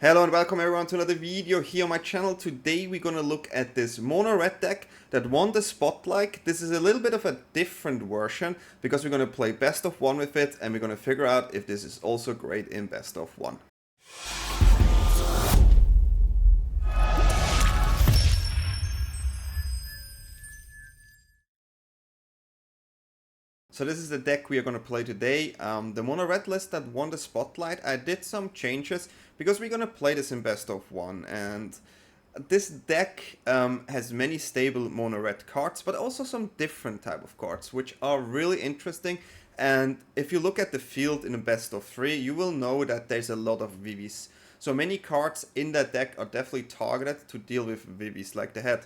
Hello and welcome everyone to another video here on my channel. Today we're gonna look at this mono red deck that won the spotlight. This is a little bit of a different version because we're gonna play best of one with it and we're gonna figure out if this is also great in best of one. So this is the deck we are going to play today. The mono red list that won the spotlight. I did some changes because we're going to play this in best of one, and this deck has many stable mono red cards, but also some different type of cards which are really interesting. And if you look at the field in a best of three, you will know that there's a lot of Vivis. So many cards in that deck are definitely targeted to deal with Vivis. Like they had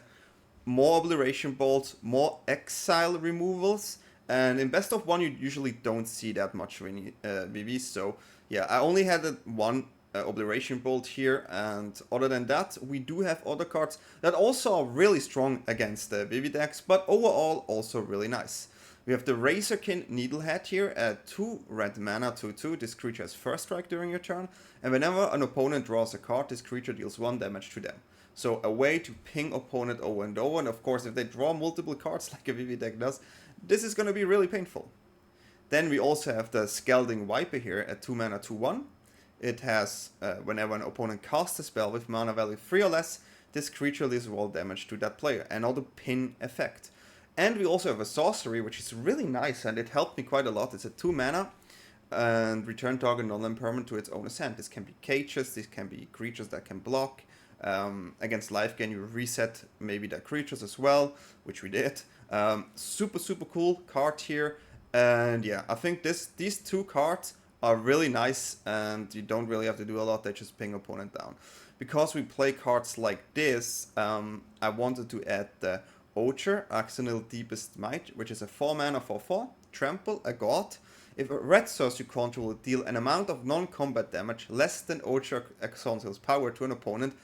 more obliteration bolts, more exile removals. And in best of one, you usually don't see that much Vivi. So yeah, I only had one obliteration bolt here, and other than that, we do have other cards that also are really strong against the Vivi decks, but overall also really nice. We have the Razorkin Needlehead here at 2 red mana 2/2. This creature has first strike during your turn, and whenever an opponent draws a card, this creature deals 1 damage to them. So a way to ping opponent over and over, and of course if they draw multiple cards like a Vivi deck does, this is going to be really painful. Then we also have the Scalding Viper here at 2 mana 2/1. It has, whenever an opponent casts a spell with mana value 3 or less, this creature deals all damage to that player. Another pin effect. And we also have a sorcery, which is really nice, and it helped me quite a lot. It's a 2 mana, and return target non-land permanent to its owner's hand. This can be cages, this can be creatures that can block. Against life gain, you reset maybe the creatures as well, which we did. Super cool card here, and yeah, I think these two cards are really nice, and you don't really have to do a lot. They just ping opponent down. Because we play cards like this, I wanted to add the Ocher, Accidental Deepest Might, which is a 4 mana 4/4, trample, a god. If a red source you control will deal an amount of non-combat damage less than Ocher Exonsil's power to an opponent,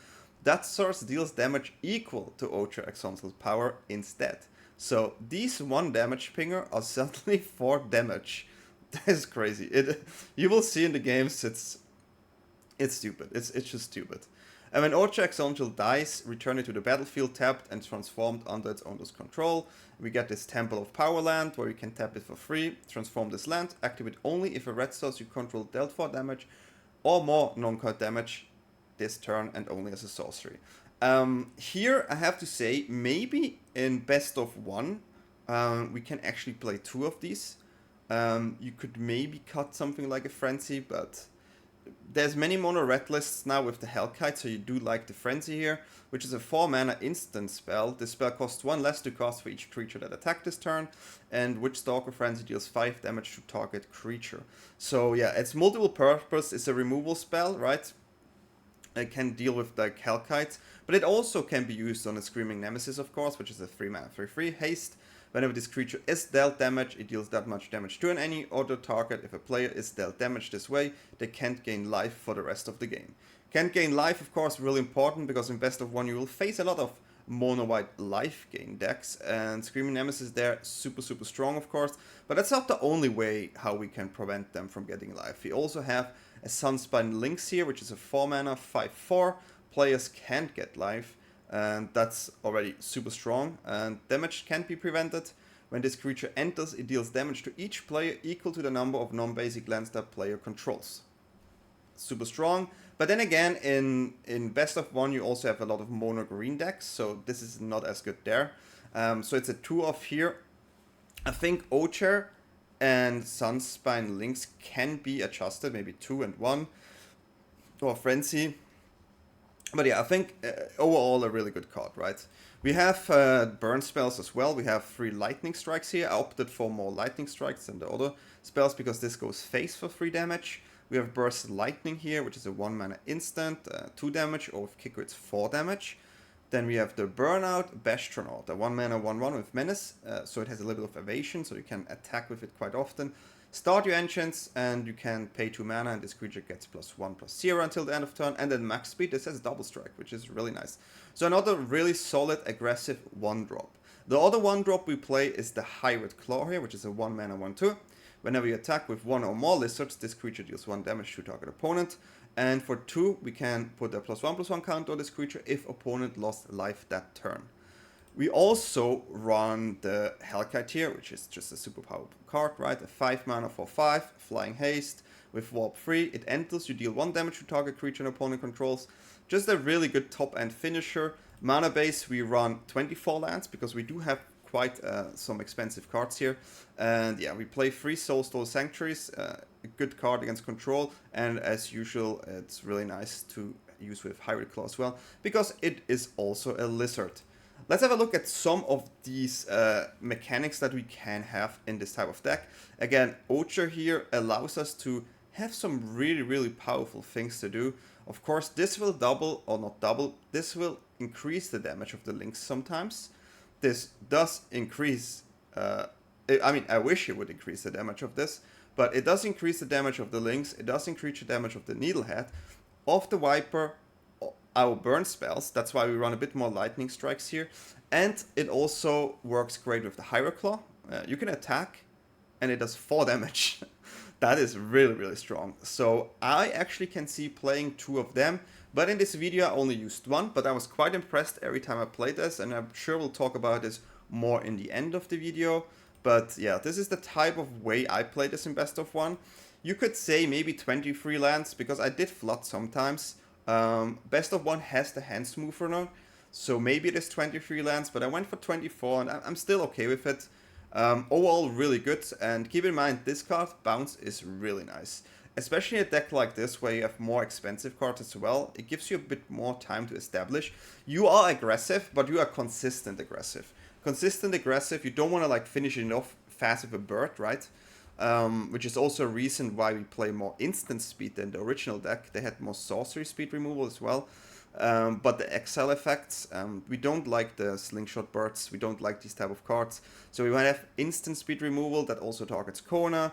that source deals damage equal to Ocher Exonsil's power instead. So these 1 damage pinger are suddenly 4 damage. That is crazy. You will see in the games, it's stupid. It's just stupid. And when Ocher Exonsil dies, return it to the battlefield tapped and transformed under its owner's control. We get this Temple of Power land where you can tap it for free, transform this land, activate only if a red source you control dealt 4 damage or more non-card damage this turn, and only as a sorcery. Here I have to say, maybe in best of one, we can actually play 2 of these. You could maybe cut something like a Frenzy, but there's many mono red lists now with the Hellkite, so you do like the Frenzy here, which is a 4 mana instant spell. This spell costs 1 less to cast for each creature that attacked this turn, and Witchstalker Frenzy deals 5 damage to target creature. So yeah, it's multiple purpose. It's a removal spell, right? It can deal with the Hellkites, but it also can be used on a Screaming Nemesis, of course, which is a 3 mana 3/3 haste. Whenever this creature is dealt damage, it deals that much damage to any other target. If a player is dealt damage this way, they can't gain life for the rest of the game. Can't gain life, of course, really important, because in best of one you will face a lot of mono white life gain decks, and Screaming Nemesis there, super strong, of course, but that's not the only way how we can prevent them from getting life. We also have a Sunspine Lynx here, which is a 4 mana 5/4. Players can't get life, and that's already super strong, and damage can't be prevented. When this creature enters, it deals damage to each player equal to the number of non-basic lands that player controls. Super strong. But then again, in best of one, you also have a lot of mono green decks, so this is not as good there. So it's a 2-off here. I think Ocher and Sunspine Lynx can be adjusted, maybe 2 and 1, or Frenzy. But yeah, I think overall a really good card, right? We have burn spells as well. We have 3 lightning strikes here. I opted for more lightning strikes than the other spells because this goes face for 3 damage. We have Burst Lightning here, which is a 1 mana instant, 2 damage, or with Kicker it's 4 damage. Then we have the Burnout Bastronaut, a 1 mana 1/1 with Menace, so it has a little bit of evasion, so you can attack with it quite often. Start your enchants, and you can pay 2 mana, and this creature gets +1/+0 until the end of turn. And then max speed, this has double strike, which is really nice. So another really solid, aggressive 1-drop. The other 1-drop we play is the Hybrid Claw here, which is a 1 mana 1/2. Whenever you attack with 1 or more lizards, this creature deals 1 damage to target opponent. And for 2, we can put a +1/+1 counter on this creature if opponent lost life that turn. We also run the Hellkite here, which is just a super powerful card, right? A 5 mana for 5, flying haste with warp 3. It enters, you deal 1 damage to target creature an opponent controls. Just a really good top end finisher. Mana base, we run 24 lands because we do have quite some expensive cards here. And yeah, we play 3 Soulstone Sanctuaries, a good card against control. And as usual, it's really nice to use with Hybrid Claw as well because it is also a lizard. Let's have a look at some of these mechanics that we can have in this type of deck. Again, Ocher here allows us to have some really powerful things to do. Of course, this will double, or not double, this will increase the damage of the links sometimes. This does increase, I mean, I wish it would increase the damage of this, but it does increase the damage of the links, it does increase the damage of the Needlehead, of the Viper, our burn spells. That's why we run a bit more lightning strikes here. And it also works great with the Hybrid Claw. You can attack and it does 4 damage. That is really strong. So I actually can see playing 2 of them. But in this video I only used 1. But I was quite impressed every time I played this. And I'm sure we'll talk about this more in the end of the video. But yeah, this is the type of way I play this in best of 1. You could say maybe 23 lands because I did flood sometimes. Best of 1 has the hand smoother now, so maybe it is 23 lands, but I went for 24 and I'm still okay with it. Overall really good, and keep in mind this card, Bounce, is really nice. Especially in a deck like this where you have more expensive cards as well, it gives you a bit more time to establish. You are aggressive, but you are consistent aggressive. Consistent aggressive, you don't want to like finish it off fast with a bird, right? Which is also a reason why we play more instant speed than the original deck. They had more sorcery speed removal as well. But the Exile effects, we don't like the slingshot birds, we don't like these type of cards. So we might have instant speed removal that also targets corner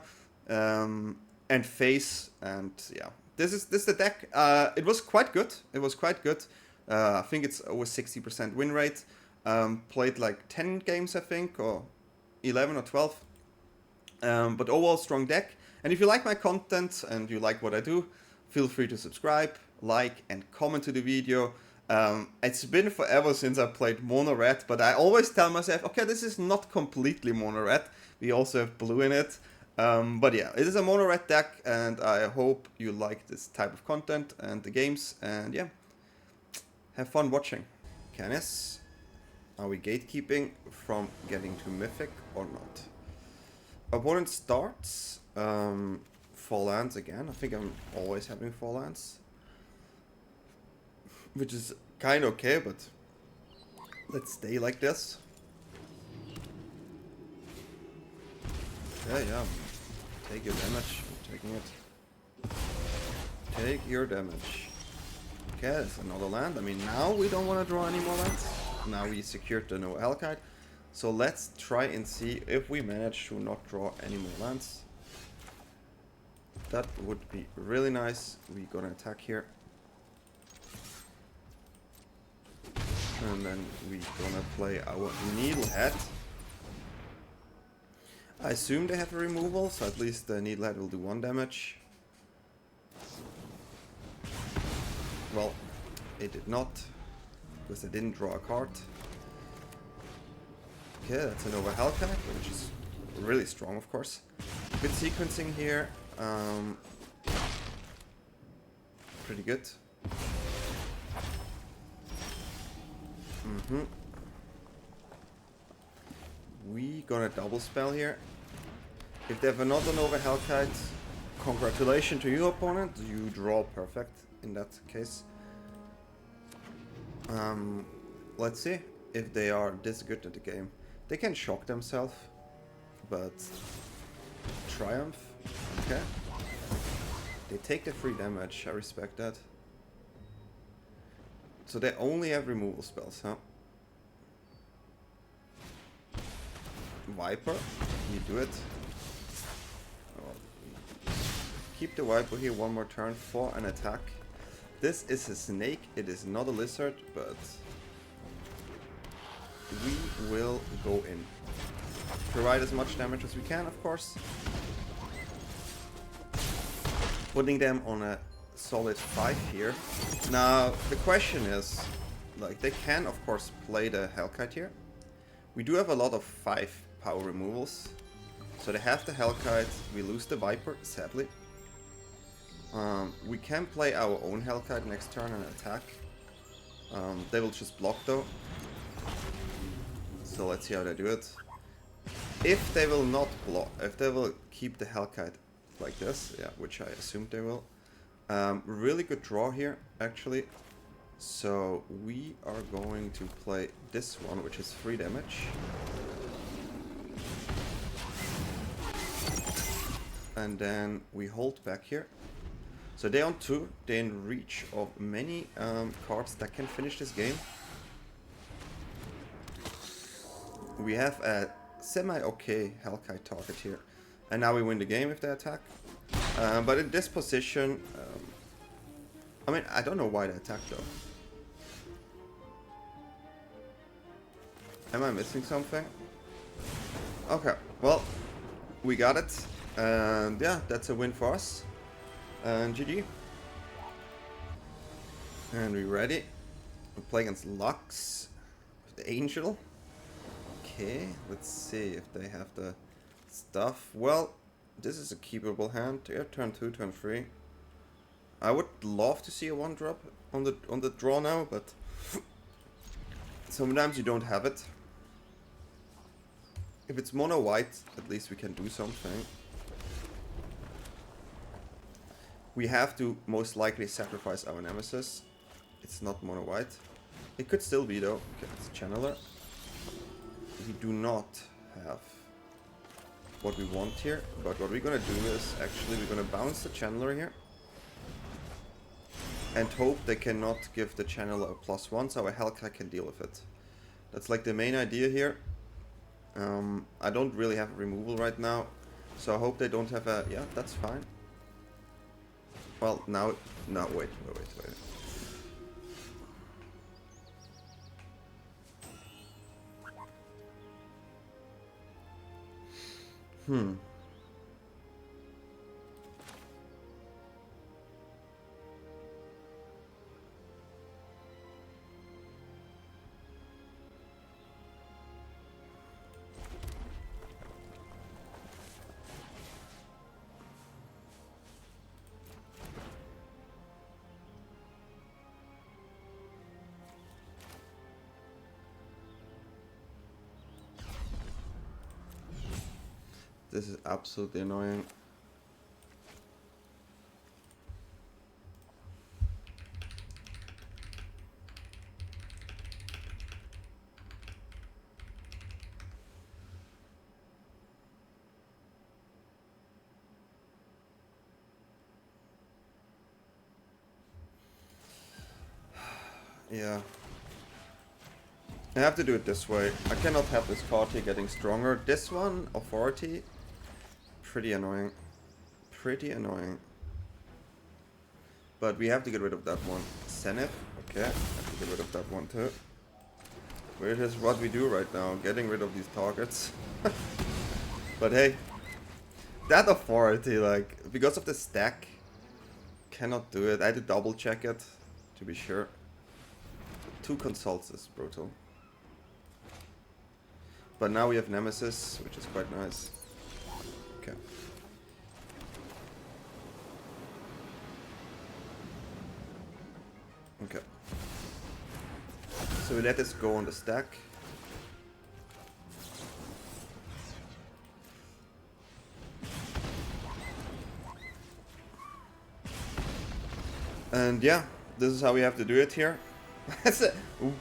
and face, and yeah. This is the deck. It was quite good. I think it's over 60% win rate. Played like 10 games, I think, or 11 or 12. But overall strong deck. And if you like my content and you like what I do, feel free to subscribe, like and comment to the video. It's been forever since I played mono red, but I always tell myself, okay, this is not completely mono red. We also have blue in it. But yeah, it is a mono red deck, and I hope you like this type of content and the games. And yeah, have fun watching. Canis, are we gatekeeping from getting to Mythic or not? Opponent starts 4 lands again. I think I'm always having 4 lands, which is kind of okay, but let's stay like this. Yeah. Take your damage. I'm taking it. Take your damage. Okay, that's another land. I mean, now we don't want to draw any more lands. Now we secured the no Hellkite. So let's try and see if we manage to not draw any more lands. That would be really nice. We're gonna attack here. And then we're gonna play our Needlehead. I assume they have a removal, so at least the Needlehead will do 1 damage. Well, it did not, because I didn't draw a card. Okay, that's an over Hellcat, which is really strong, of course. Good sequencing here. Pretty good. We gonna double spell here. If they have another Nova Hellkite, congratulations to you, opponent. You draw perfect in that case. Let's see if they are this good at the game. They can shock themselves, but triumph. Okay. They take the free damage. I respect that. So they only have removal spells, huh? Viper, you do it. Oh, keep the Viper here 1 more turn for an attack. This is a snake, it is not a lizard, but we will go in. Provide as much damage as we can, of course. Putting them on a solid 5 here. Now, the question is, like, they can, of course, play the Hellkite here. We do have a lot of 5 power removals. So they have the Hellkite, we lose the Viper, sadly. We can play our own Hellkite next turn and attack. They will just block though. So let's see how they do it. If they will not block, if they will keep the Hellkite like this, yeah, which I assumed they will. Really good draw here, actually. So we are going to play this one, which is 3 damage. And then we hold back here. So they're on 2, they're in reach of many cards that can finish this game. We have a semi-okay Hellkite target here. And now we win the game if they attack. But in this position, I mean, I don't know why they attack though. Am I missing something? Okay, well, we got it. And yeah, that's a win for us. And GG. And we ready. We play against Lux. The Angel. Okay, let's see if they have the stuff. Well, this is a keepable hand. Yeah, turn 2, turn 3. I would love to see a 1-drop on the draw now, but sometimes you don't have it. If it's mono white, at least we can do something. We have to most likely sacrifice our Nemesis. It's not mono white. It could still be though. Okay, it's Channeler. We do not have what we want here, but what we're gonna do is actually we're gonna bounce the Channeler here and hope they cannot give the Channeler a +1 so our Hellkite can deal with it. That's like the main idea here. I don't really have a removal right now, so I hope they don't have a... yeah, that's fine. Well, now... no, wait. This is absolutely annoying. Yeah. I have to do it this way. I cannot have this card here getting stronger. This one, Authority, pretty annoying. Pretty annoying. But we have to get rid of that one. Zenith, okay. Have to get rid of that one too. Which is what we do right now, getting rid of these targets. But hey, that Authority, like, because of the stack, cannot do it. I had to double check it, to be sure. 2 consults is brutal. But now we have Nemesis, which is quite nice. Okay. Okay. So we let this go on the stack. And yeah, this is how we have to do it here. It's a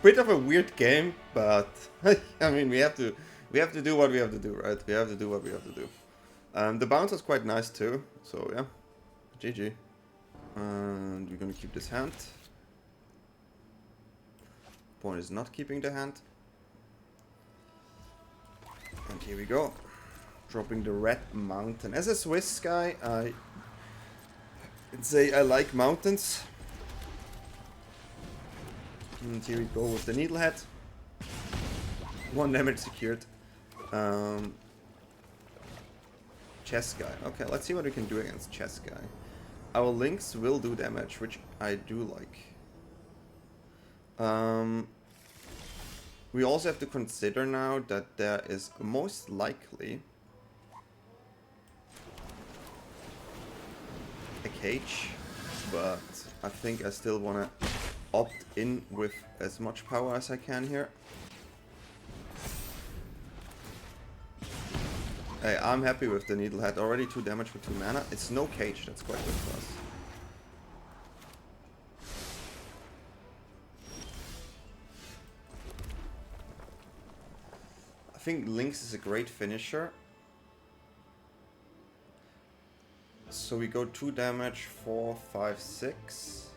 bit of a weird game, but I mean, we have to do what we have to do, right? We have to do what we have to do. The bounce was quite nice too, so yeah, GG. And we're gonna keep this hand. Opponent is not keeping the hand. And here we go. Dropping the red mountain. As a Swiss guy, I say I like mountains. And here we go with the Needlehead. 1 damage secured. Chess guy. Okay, let's see what we can do against chess guy. Our links will do damage, which I do like. We also have to consider now that there is most likely a cage, but I think I still want to opt in with as much power as I can here. Hey, I'm happy with the Needlehead. Already 2 damage for 2 mana. It's no cage, that's quite good for us. I think Lynx is a great finisher. So we go 2 damage, 4, 5, 6.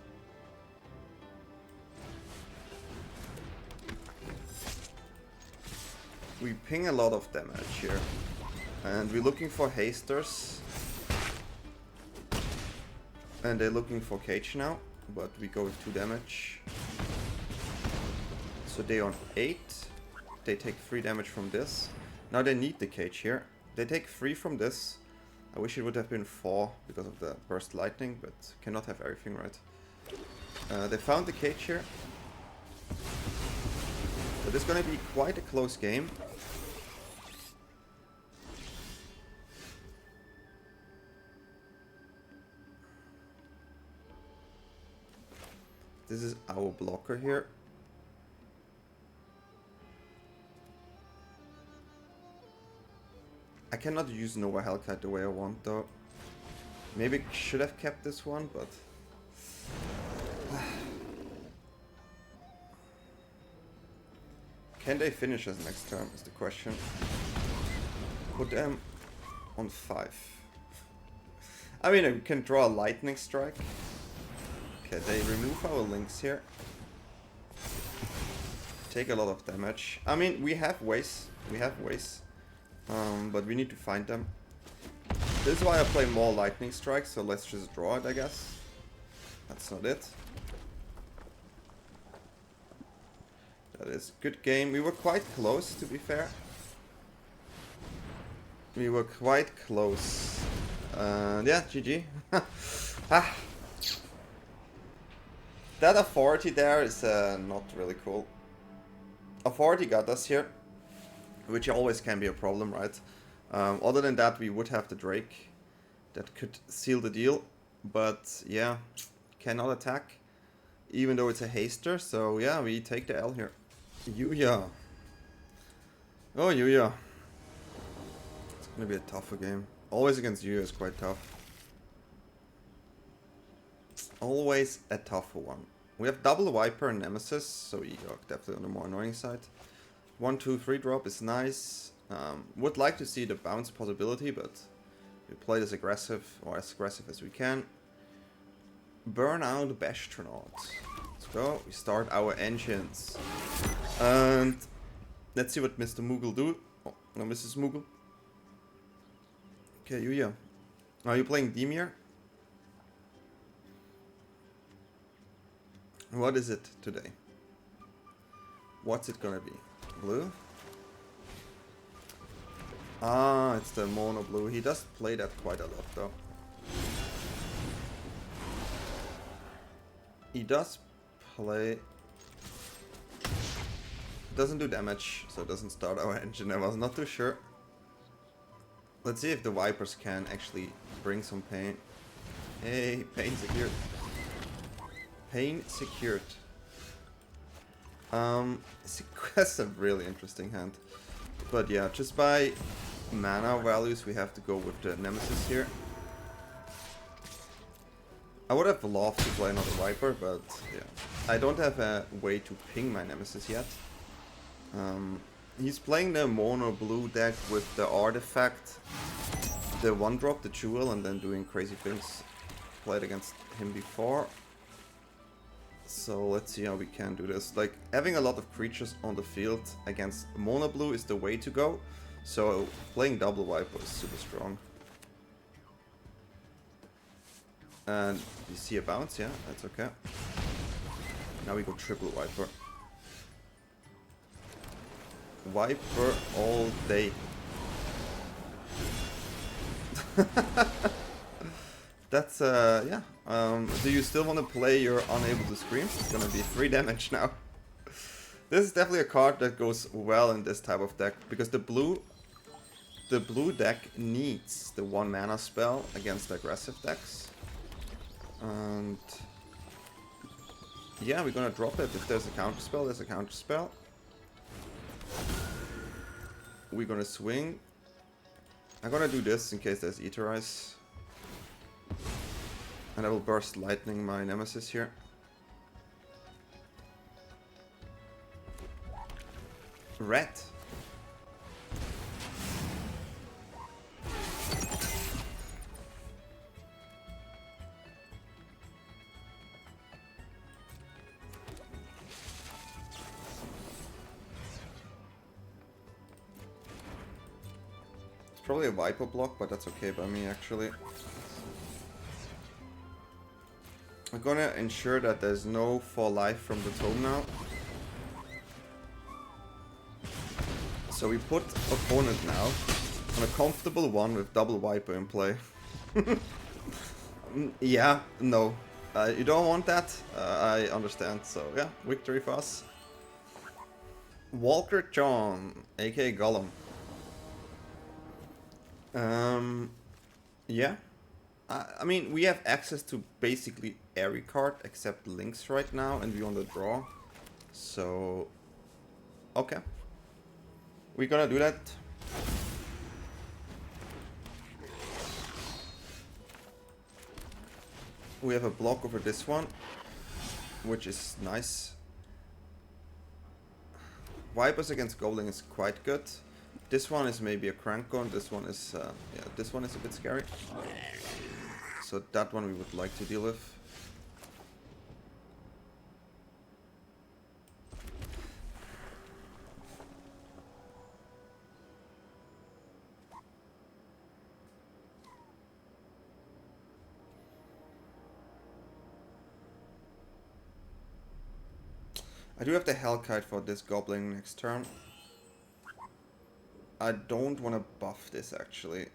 We ping a lot of damage here. And we're looking for hasters. And they're looking for cage now. But we go with 2 damage. So they on 8. They take 3 damage from this. Now they need the cage here. They take 3 from this. I wish it would have been 4 because of the burst lightning, but cannot have everything right. They found the cage here. So this is gonna be quite a close game. This is our blocker here. I cannot use Nova Hellkite the way I want though. Maybe should have kept this one, but... Can they finish us next turn is the question. Put them on 5. I mean, I can draw a lightning strike. Okay, they remove our links here. Take a lot of damage. I mean, we have ways. We have ways. But we need to find them. This is why I play more lightning strikes, so let's just draw it, I guess. That's not it. That is good game. We were quite close, to be fair. We were quite close. Yeah, GG. Ah. That authority there is not really cool. Authority got us here, which always can be a problem, right? Other than that, we would have the Drake that could seal the deal. But yeah, cannot attack, even though it's a haster. So yeah, we take the L here. Yuya. Oh, Yuya. It's gonna be a tougher game. Always against Yuya is quite tough. Always a tougher one. We have double Viper and Nemesis, so Eogok definitely on the more annoying side. 1, 2, 3 drop is nice. Would like to see the bounce possibility, but we play this aggressive, or as aggressive as we can. Burn out Bastronaut. Let's go. We start our engines. And let's see what Mr. Moogle do. Oh, no, Mrs. Moogle. Okay, Yuya. Are you playing Dimir? What is it today? What's it gonna be? Blue? Ah, it's the mono blue. He does play that quite a lot though. He does play... Doesn't do damage, so it doesn't start our engine. I was not too sure. Let's see if the Vipers can actually bring some pain. Hey, pain secured. Pain secured. That's a really interesting hand. But yeah, just by mana values we have to go with the Nemesis here. I would have loved to play another Viper, but yeah. I don't have a way to ping my Nemesis yet. He's playing the mono blue deck with the artifact, the 1-drop, the jewel, and then doing crazy things. Played against him before. So let's see how we can do this. Like, having a lot of creatures on the field against mono blue is the way to go. So playing double Viper is super strong. And you see a bounce, yeah, that's okay. Now we go triple Viper. Viper all day. That's, yeah. Do you still want to play your Unable to Scream? It's gonna be 3 damage now. This is definitely a card that goes well in this type of deck, because the blue deck needs the 1 mana spell against aggressive decks. And yeah, we're gonna drop it. If there's a counterspell, there's a counterspell. We're gonna swing. I'm gonna do this in case there's Eaterize. And I will burst lightning my nemesis here. Red. It's probably a Viper block, but that's okay by me actually. I'm gonna ensure that there's no fall life from the tome now. So we put opponent now on a comfortable one with double Viper in play. Yeah, no. You don't want that? I understand, so yeah, victory for us. Walker John, aka Gollum. Yeah. I mean, we have access to basically every card except Lynx right now, and we're on the draw. So, okay. We're gonna do that. We have a block over this one, which is nice. Vipers against Scalding is quite good. This one is maybe a Crankon, this one is, yeah, this one is a bit scary. So that one we would like to deal with. I do have the Hellkite for this Goblin next turn. I don't want to buff this actually.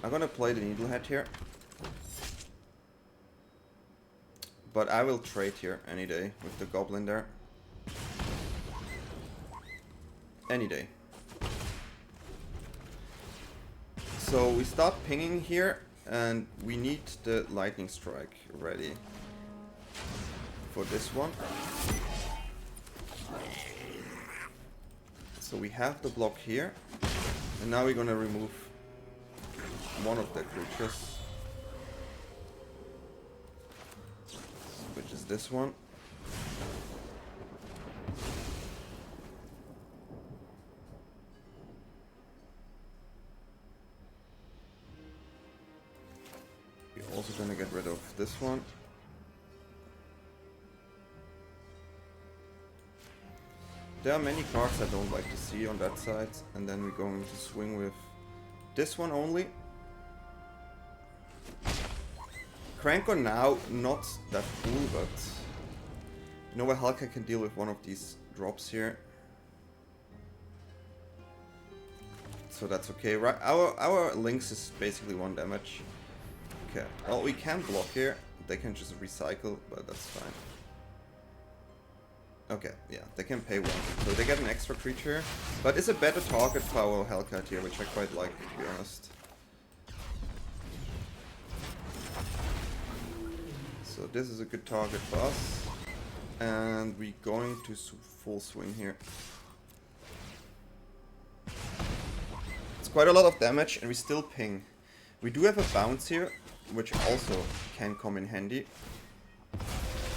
I'm gonna play the Needlehead here. But I will trade here any day with the Goblin there. Any day. So we start pinging here, and we need the Lightning Strike ready for this one. So we have the block here, and now we're gonna remove one of the creatures, which is this one. We're also gonna get rid of this one. There are many cards I don't like to see on that side, and then we're going to swing with this one only. Crankon now, not that cool, but you know what, Hellkite can deal with one of these drops here. So that's okay, right? Our Lynx is basically 1 damage. Okay, well we can block here, they can just recycle, but that's fine. Okay, yeah, they can pay 1, so they get an extra creature, but it's a better target for our Hellkite here, which I quite like, to be honest. So this is a good target for us, and we're going to full swing here. It's quite a lot of damage, and we still ping. We do have a bounce here, which also can come in handy.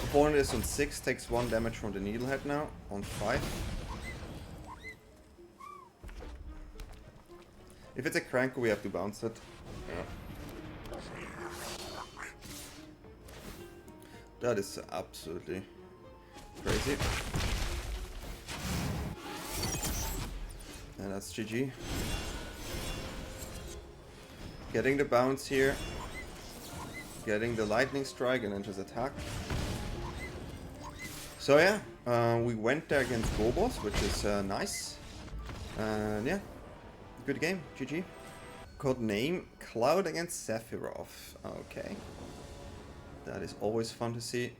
Opponent is on 6, takes 1 damage from the Needlehead now, on 5. If it's a Cranko, we have to bounce it. Yeah. That is absolutely crazy. And that's GG. Getting the bounce here. Getting the Lightning Strike and then just attack. So yeah, we went there against Gobos, which is nice. And yeah, good game, GG. Code name Cloud against Sephiroth. Okay. That is always fun to see.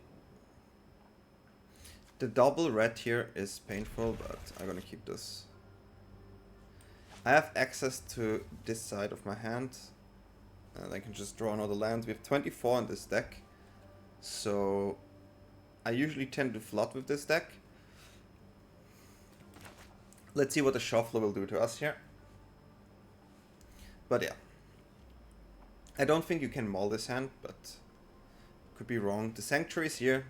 The double red here is painful, but I'm gonna keep this. I have access to this side of my hand, and I can just draw another land. We have 24 in this deck, so I usually tend to flood with this deck. Let's see what the shuffler will do to us here. But yeah, I don't think you can maul this hand, but could be wrong. The sanctuaries here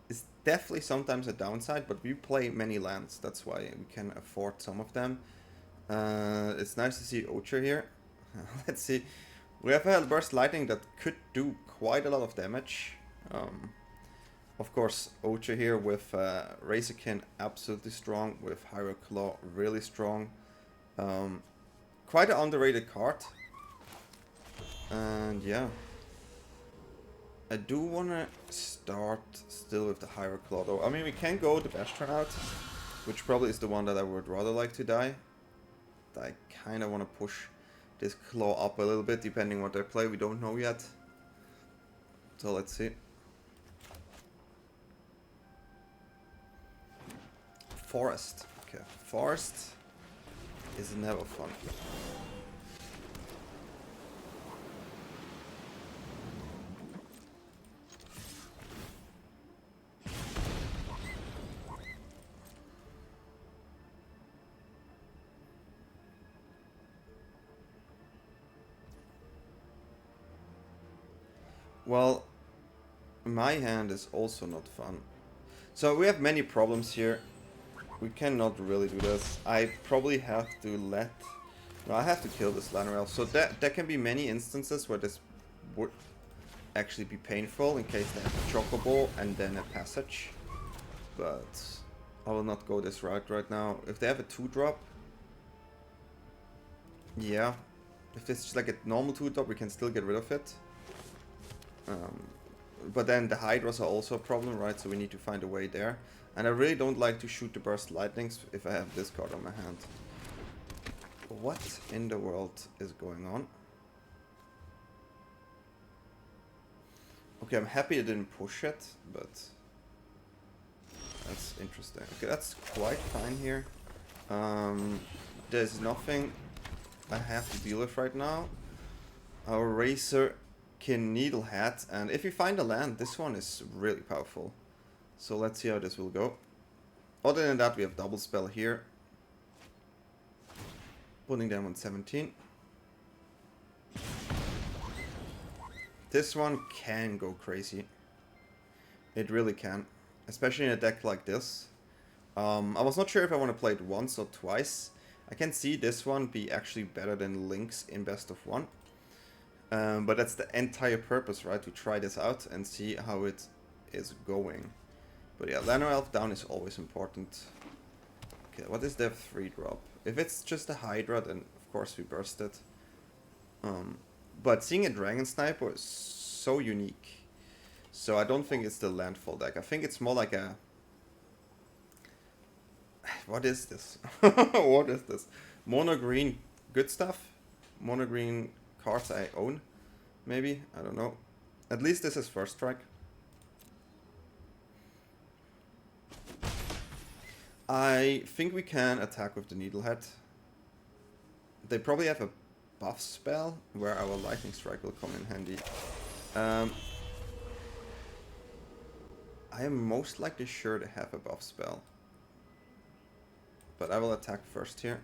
is definitely sometimes a downside, but we play many lands, that's why we can afford some of them. It's nice to see Ocher here. Let's see. We have a burst lightning that could do quite a lot of damage. Of course, Ocher here with Razorkin absolutely strong, with Hyroclaw really strong. Quite an underrated card. And yeah. I do want to start still with the Hyroclaw though. I mean, we can go the Bastion out, which probably is the one that I would rather like to die. I kind of want to push this claw up a little bit, depending what they play. We don't know yet. So let's see. Forest. Okay, forest is never fun. Well, my hand is also not fun. So we have many problems here. We cannot really do this. I probably have to let... No, I have to kill this Llanowelf. So there can be many instances where this would actually be painful in case they have a Chocobo and then a Passage. But I will not go this route right now. If they have a 2-drop... Yeah. If it's just like a normal 2-drop, we can still get rid of it. But then the Hydras are also a problem, right? So we need to find a way there. And I really don't like to shoot the Burst Lightnings if I have this card on my hand. What in the world is going on? Okay, I'm happy I didn't push it, but that's interesting. Okay, that's quite fine here. There's nothing I have to deal with right now. Our Razorkin Needlehead, and if we find a land, this one is really powerful. So let's see how this will go. Other than that, we have double spell here. Putting them on 17. This one can go crazy. It really can. Especially in a deck like this. I was not sure if I want to play it once or twice. I can see this one be actually better than Link's in best of 1. But that's the entire purpose, right? To try this out and see how it is going. But yeah, Llanowelf down is always important. Okay, what is their 3-drop? If it's just a Hydra, then of course we burst it. But seeing a Dragon Sniper is so unique. So I don't think it's the landfall deck. I think it's more like a... What is this? What is this? Mono green good stuff? Mono green cards I own? Maybe? I don't know. At least this is first strike. I think we can attack with the Needlehead. They probably have a buff spell where our Lightning Strike will come in handy. I am most likely sure they have a buff spell. But I will attack first here.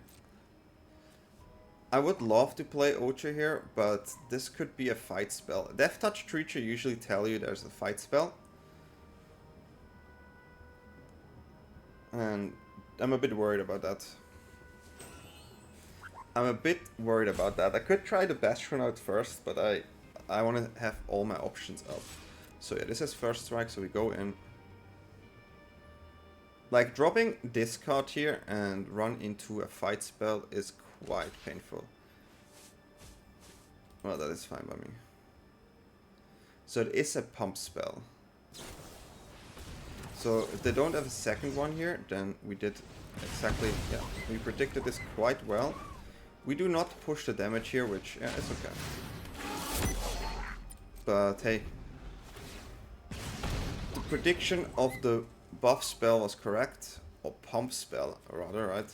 I would love to play Ocher here, but this could be a fight spell. Death Touch creature usually tell you there's a fight spell. And I'm a bit worried about that. I could try the Bastion out first, but I want to have all my options up. So yeah, this is first strike, so we go in. Like, dropping this card here and run into a fight spell is quite painful. Well, that is fine by me. So it is a pump spell. So if they don't have a second one here, then we did exactly, yeah, we predicted this quite well. We do not push the damage here, which, yeah, it's okay. But hey, the prediction of the buff spell was correct, or pump spell rather, right?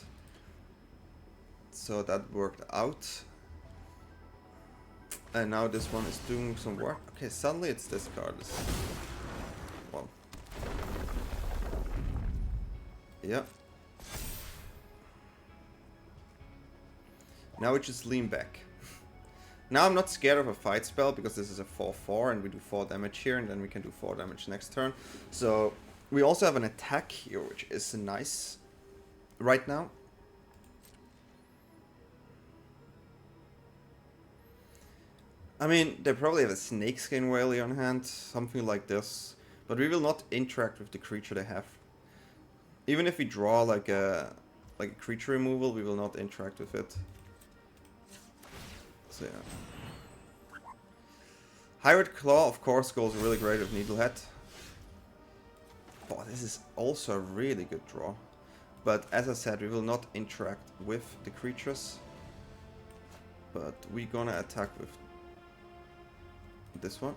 So that worked out. And now this one is doing some work. Okay, suddenly it's this card. Well. Yeah. Now we just lean back. Now I'm not scared of a fight spell because this is a 4-4 and we do 4 damage here and then we can do 4 damage next turn. So we also have an attack here, which is nice right now. I mean, they probably have a Snakeskin Whaley on hand, something like this. But we will not interact with the creature they have. Even if we draw like a creature removal, we will not interact with it. So yeah. Hybrid Claw, of course, goes really great with Needlehead. Oh, this is also a really good draw. But as I said, we will not interact with the creatures. But we're gonna attack with this one.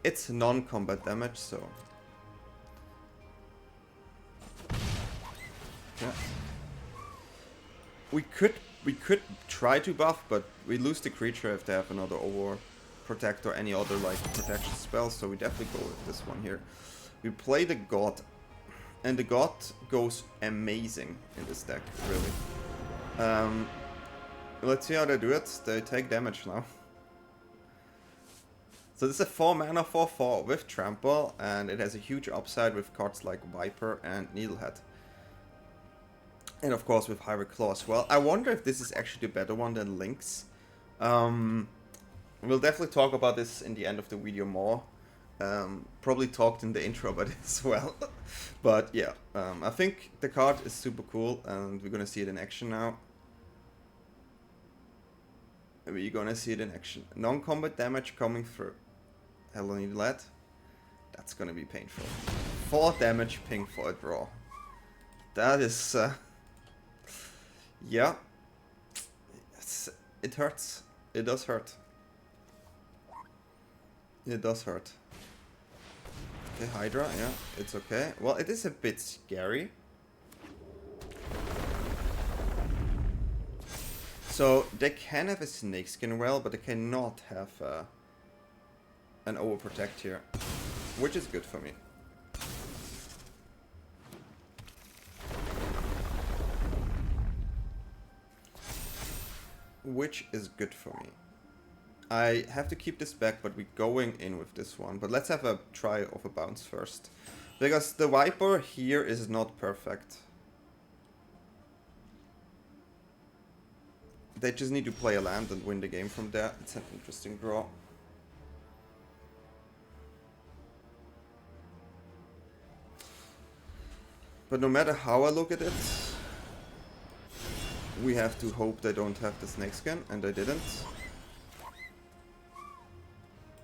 It's non-combat damage, so yeah. We could try to buff, but we lose the creature if they have another over protect or any other like protection spell, so we definitely go with this one here. We play the god, and the god goes amazing in this deck, really. Let's see how they do it. They take damage now. So this is a 4 mana 4/4 with Trample, and it has a huge upside with cards like Viper and Needlehead. And of course with Hybrid Claw as well. I wonder if this is actually the better one than Lynx. We'll definitely talk about this in the end of the video more. Probably talked in the intro about it as well. But yeah, I think the card is super cool and we're gonna see it in action now. We're gonna see it in action. Non-combat damage coming through. Hello Needlehead. That's gonna be painful. 4 damage ping for a draw. That is... yeah. It hurts. It does hurt. It does hurt. Okay, Hydra, yeah, it's okay. Well, it is a bit scary. So, they can have a Snakeskin Well, but they cannot have an Overprotect here. Which is good for me. Which is good for me. I have to keep this back, but we're going in with this one. But let's have a try of a bounce first. Because the Viper here is not perfect. They just need to play a land and win the game from there. It's an interesting draw. But no matter how I look at it, we have to hope they don't have the Snakeskin, and they didn't.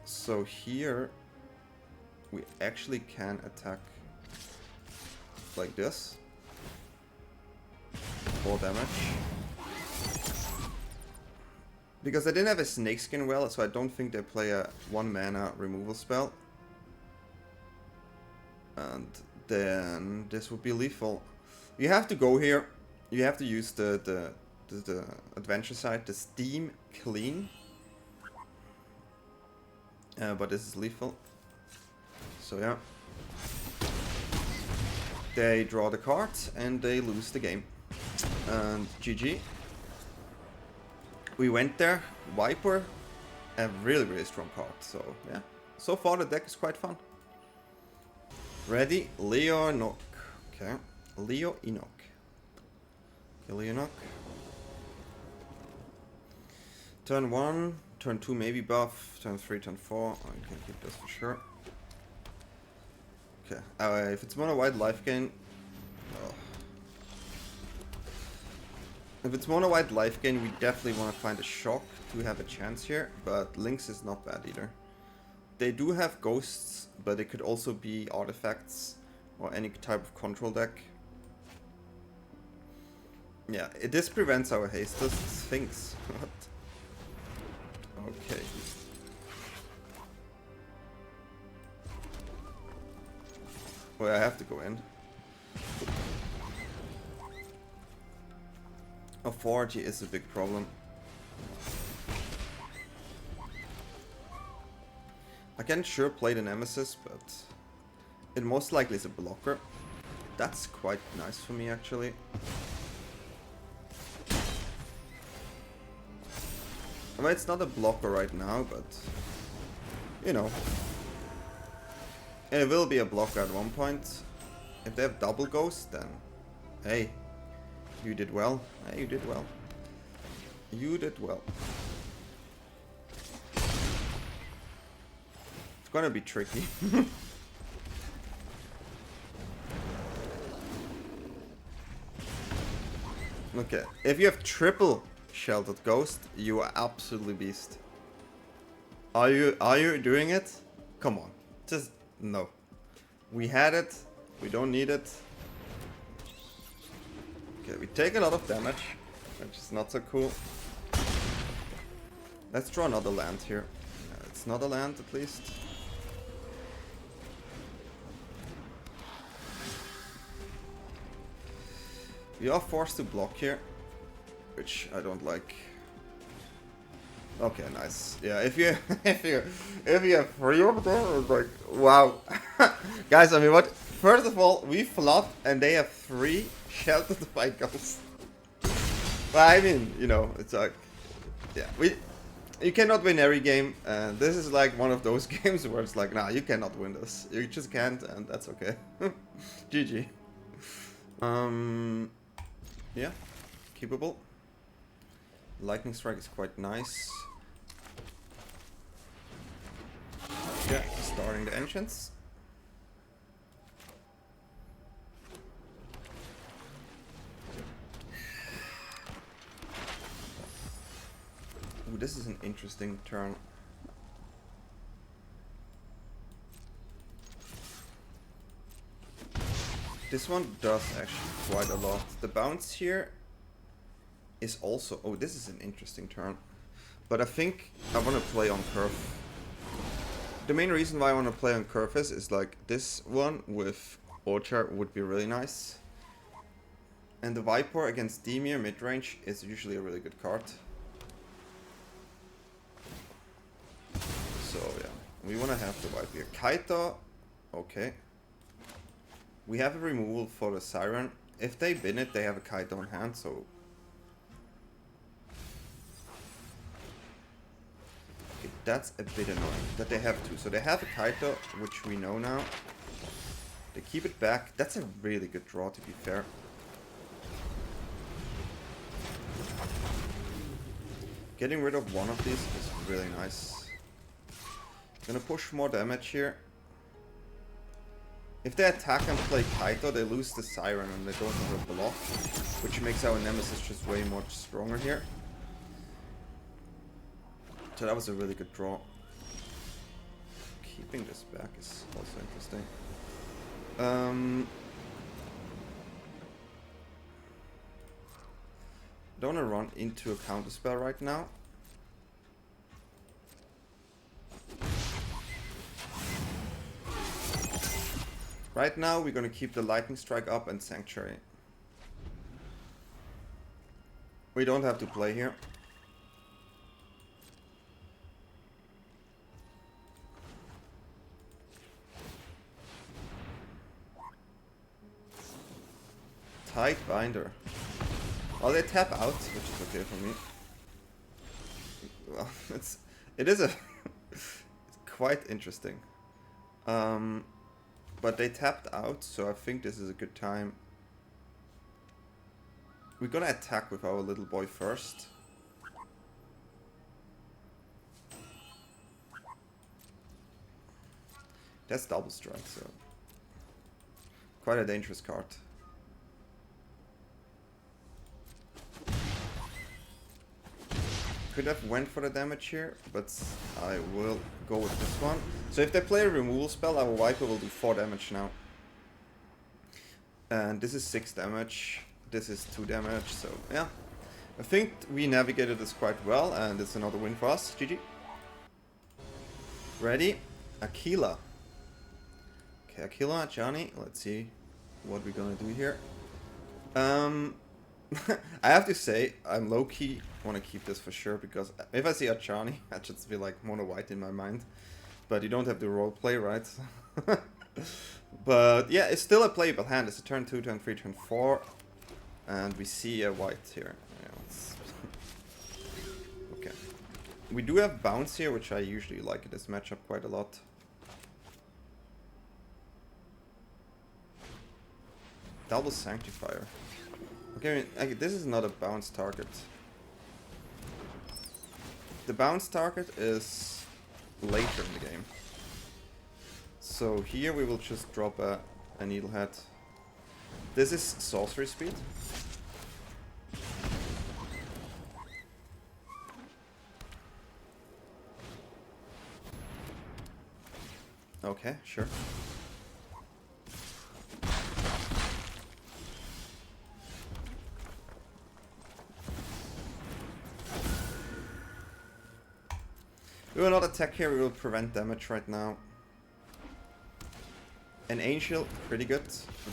So here, we actually can attack like this. 4 damage. Because I didn't have a Snakeskin Well, so I don't think they play a 1 mana removal spell. And then this would be lethal. You have to go here. You have to use the adventure side, the Steam Clean. But this is lethal. So yeah. They draw the card and they lose the game. And GG. We went there. Viper. A really, really strong card. So yeah. So far the deck is quite fun. Ready? Leo Enoch. Okay. Leo Enoch. Okay, Leo Enoch. Turn 1. Turn 2 maybe buff. Turn 3, turn 4. I can keep this for sure. Okay. If it's mono white life gain. Oh. If it's mono white life gain, we definitely want to find a shock to have a chance here. But Lynx is not bad either. they do have ghosts, but it could also be artifacts or any type of control deck. Yeah, this prevents our hasted Sphinx. What? Okay. Well, I have to go in. Authority is a big problem. I can sure play the Nemesis, but it most likely is a blocker. That's quite nice for me, actually. I mean, it's not a blocker right now, but you know, it will be a blocker at one point. If they have double ghost, then hey, you did well. Hey, you did well. You did well. It's gonna be tricky. Okay, if you have triple Sheltered Ghost, you are absolutely beast. Are you doing it? Come on, just no. We had it. We don't need it. Okay, we take a lot of damage, which is not so cool. Let's draw another land here. It's not a land, at least. We are forced to block here, which I don't like. Okay, nice. Yeah, if you if you have 3 of them, it's like wow. Guys, I mean, what? First of all, we flop and they have 3 sheltered by ghosts. But I mean, you know, it's like, yeah, you cannot win every game. This is like one of those games where it's like, nah, you cannot win this. You just can't, and that's okay. GG. Yeah, keepable. Lightning Strike is quite nice. Yeah, starting the enchants. Ooh, this is an interesting turn. This one does actually quite a lot. The bounce here is also... Oh, this is an interesting turn. But I think I want to play on curve. The main reason why I want to play on curve is like this one with Orchard would be really nice. And the Viper against Demir midrange is usually a really good card. So yeah, we want to have the Viper here. Kaito, okay. We have a removal for the Siren. If they win it, they have a Kaito in hand, so... Okay, that's a bit annoying, that they have 2. So they have a Kaito, which we know now. They keep it back. That's a really good draw, to be fair. Getting rid of one of these is really nice. Gonna push more damage here. If they attack and play Kaito, they lose the Siren and they don't have a block, which makes our Nemesis just way more stronger here. So that was a really good draw. Keeping this back is also interesting. Don't want to run into a counterspell right now. Right now, we're gonna keep the Lightning Strike up and Sanctuary. We don't have to play here. Tight Binder. Well, they tap out, which is okay for me. Well, it is it's quite interesting. But they tapped out, so I think this is a good time. We're gonna attack with our little boy first. That's double strike, so quite a dangerous card. could have went for the damage here, but I will go with this one. So if they play a removal spell, our Viper will do 4 damage now. And this is 6 damage, this is 2 damage, so yeah. I think we navigated this quite well, and it's another win for us. GG. Ready? Aquila. Okay, Aquila, Johnny, let's see what we're gonna do here. I have to say, I'm low-key want to keep this for sure, because if I see a Johnny, I just feel like mono white in my mind. But you don't have the roleplay, right? But yeah, it's still a playable hand. It's a turn 2, turn 3, turn 4. And we see a white here. Yeah, okay. We do have bounce here, which I usually like in this matchup quite a lot. Double Sanctifier. Okay, this is not a bounce target. The bounce target is later in the game. So here we will just drop a Needlehead. This is sorcery speed. Okay, sure. We will not attack here, we will prevent damage right now. An Angel, pretty good.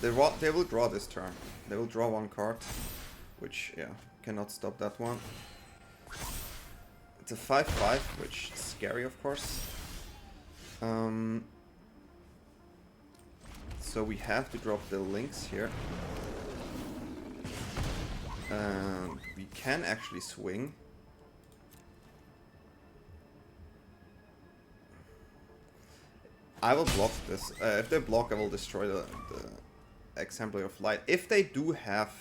They will draw this turn. They will draw 1 card, which, yeah, cannot stop that one. It's a 5/5, which is scary, of course. So we have to drop the links here. We can actually swing. I will block this. If they block, I will destroy the Exemplary of Light. If they do have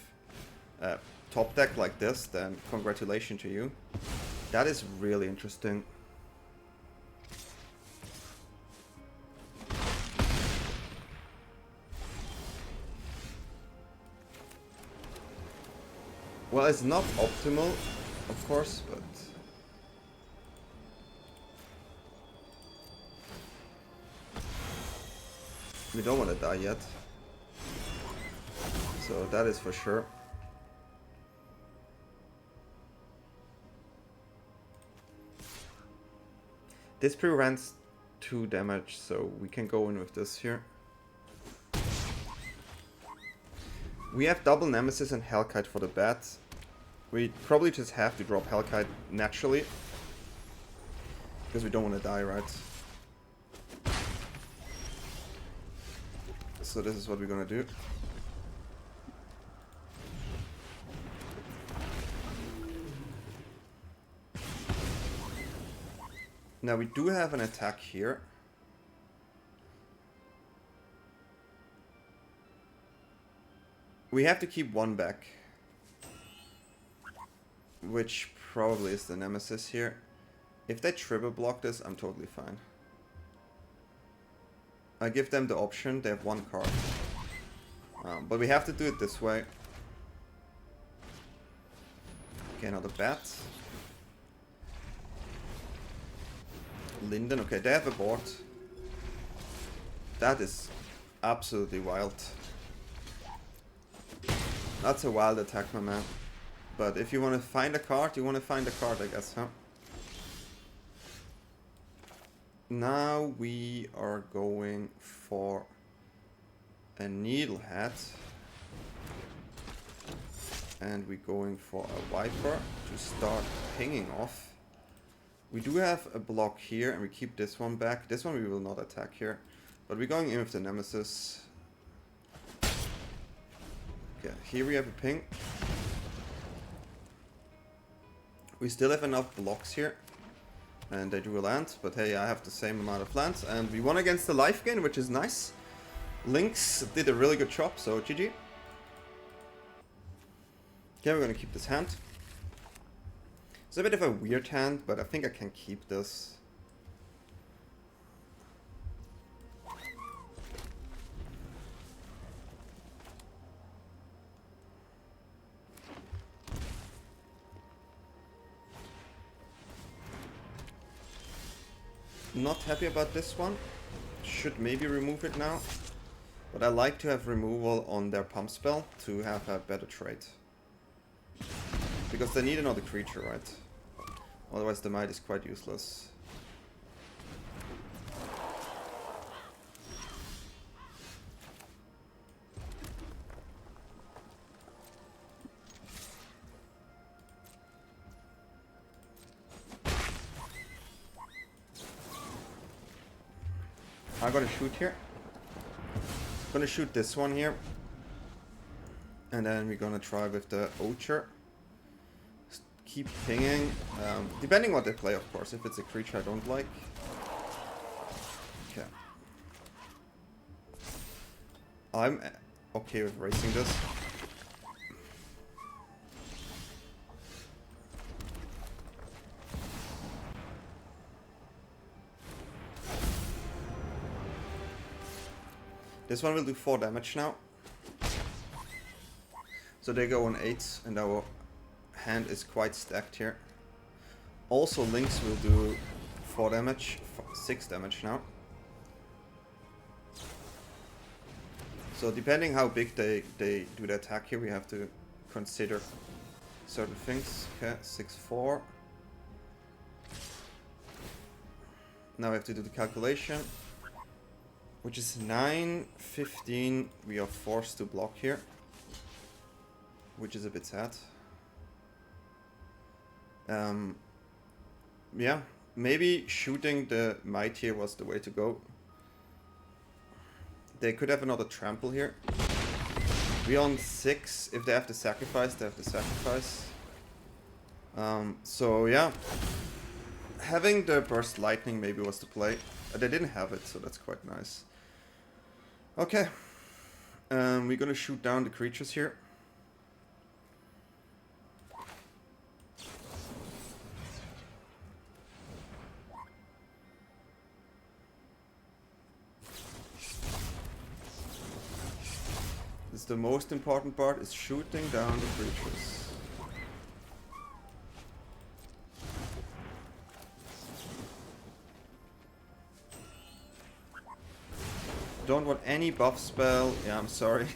top deck like this, then congratulations to you. That is really interesting. Well, it's not optimal, of course, but... we don't want to die yet. So that is for sure. This prevents 2 damage, so we can go in with this here. We have double Nemesis and Hellkite for the bat. We probably just have to drop Hellkite naturally. Because we don't want to die, right? So this is what we're gonna do. Now we do have an attack here. We have to keep 1 back. Which probably is the Nemesis here. If they triple block this, I'm totally fine. I give them the option, they have 1 card. But we have to do it this way. Okay, another bat. Linden, okay, they have a board. That is absolutely wild. That's a wild attack, my man. But if you want to find a card, you want to find a card, I guess, huh? Now we are going for a Needlehead. And we're going for a Viper to start pinging off. We do have a block here, and we keep this one back. This one we will not attack here. But we're going in with the Nemesis. Okay, here we have a ping. We still have enough blocks here. And they do a land, but hey, I have the same amount of lands. And we won against the life gain, which is nice. Lynx did a really good job, so GG. Okay, we're gonna keep this hand. It's a bit of a weird hand, but I think I can keep this. Not happy about this one. Should maybe remove it now. But I like to have removal on their pump spell to have a better trade. Because they need another creature, right? Otherwise the might is quite useless. I'm gonna shoot here. Gonna shoot this one here. And then we're gonna try with the Ocher. Keep pinging. Depending what they play, of course. If it's a creature I don't like. Okay. I'm okay with racing this. This one will do 4 damage now. So they go on 8 and our hand is quite stacked here. Also Lynx will do 4 damage, 6 damage now. So depending how big they do the attack here, we have to consider certain things. Okay, 6-4. Now we have to do the calculation. Which is 9-15. We are forced to block here. Which is a bit sad. Yeah, maybe shooting the might here was the way to go. They could have another trample here. We're on 6. If they have to sacrifice, they have to sacrifice. So yeah. Having the burst lightning maybe was the play. They didn't have it, so that's quite nice. Okay. We're gonna shoot down the creatures here. This is the most important part, is shooting down the creatures. Don't want any buff spell. Yeah, I'm sorry.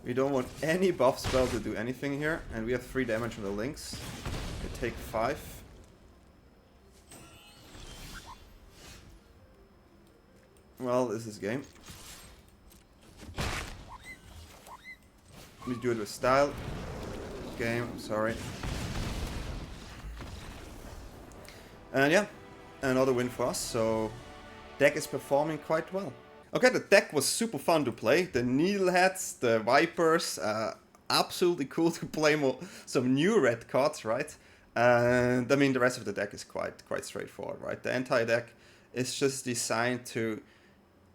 We don't want any buff spell to do anything here. And we have 3 damage on the Lynx. They take 5. Well, this is game. We do it with style. Game, I'm sorry. And yeah, another win for us. So deck is performing quite well. Okay, the deck was super fun to play. The Needleheads, the Vipers, absolutely cool to play some new red cards, right? And I mean, the rest of the deck is quite straightforward, right? The entire deck is just designed to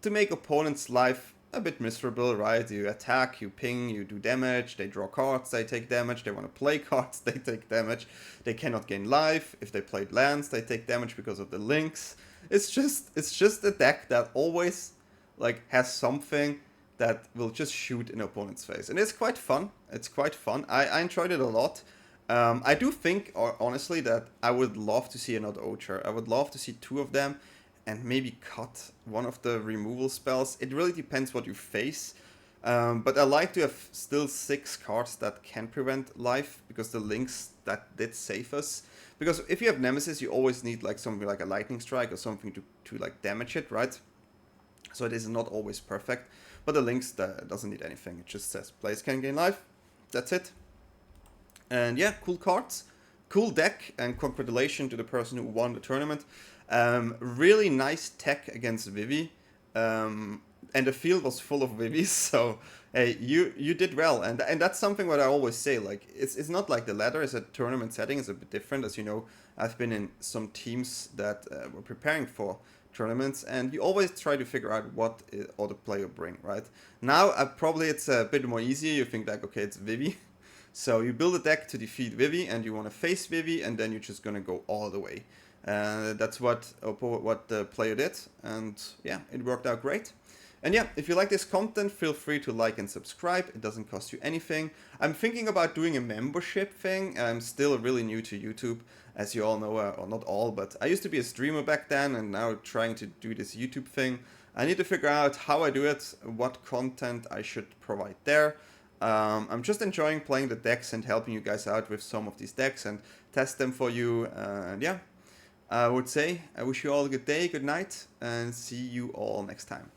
make opponents' life a bit miserable, right? You attack, you ping, you do damage, they draw cards, they take damage, they want to play cards, they take damage, they cannot gain life. If they played lands, they take damage because of the links. It's just a deck that always like has something that will just shoot in opponent's face, and it's quite fun. It's quite fun. I enjoyed it a lot. I do think, honestly, that I would love to see another Ocher. I would love to see 2 of them, and maybe cut one of the removal spells. It really depends what you face. But I like to have still 6 cards that can prevent life, because the links that did save us. Because if you have Nemesis, you always need like something like a lightning strike or something to like damage it, right? So it is not always perfect, but the links doesn't need anything. It just says players can gain life. That's it. And yeah, cool cards, cool deck, and congratulations to the person who won the tournament. Really nice tech against Vivi, and the field was full of Vivis. So hey, you did well, and that's something what I always say. Like it's not like the ladder is a tournament setting is a bit different. As you know, I've been in some teams that were preparing for tournaments, and you always try to figure out what other player bring, right? Now probably it's a bit more easier. You think like, okay, it's Vivi, so you build a deck to defeat Vivi, and you want to face Vivi, and then you're just gonna go all the way. That's what the player did, and yeah, it worked out great. And yeah, if you like this content, feel free to like and subscribe. It doesn't cost you anything. I'm thinking about doing a membership thing. I'm still really new to YouTube, as you all know, or not all, but I used to be a streamer back then and now trying to do this YouTube thing. I need to figure out how I do it, what content I should provide there. I'm just enjoying playing the decks and helping you guys out with some of these decks and test them for you. And yeah, I would say I wish you all a good day, good night, and see you all next time.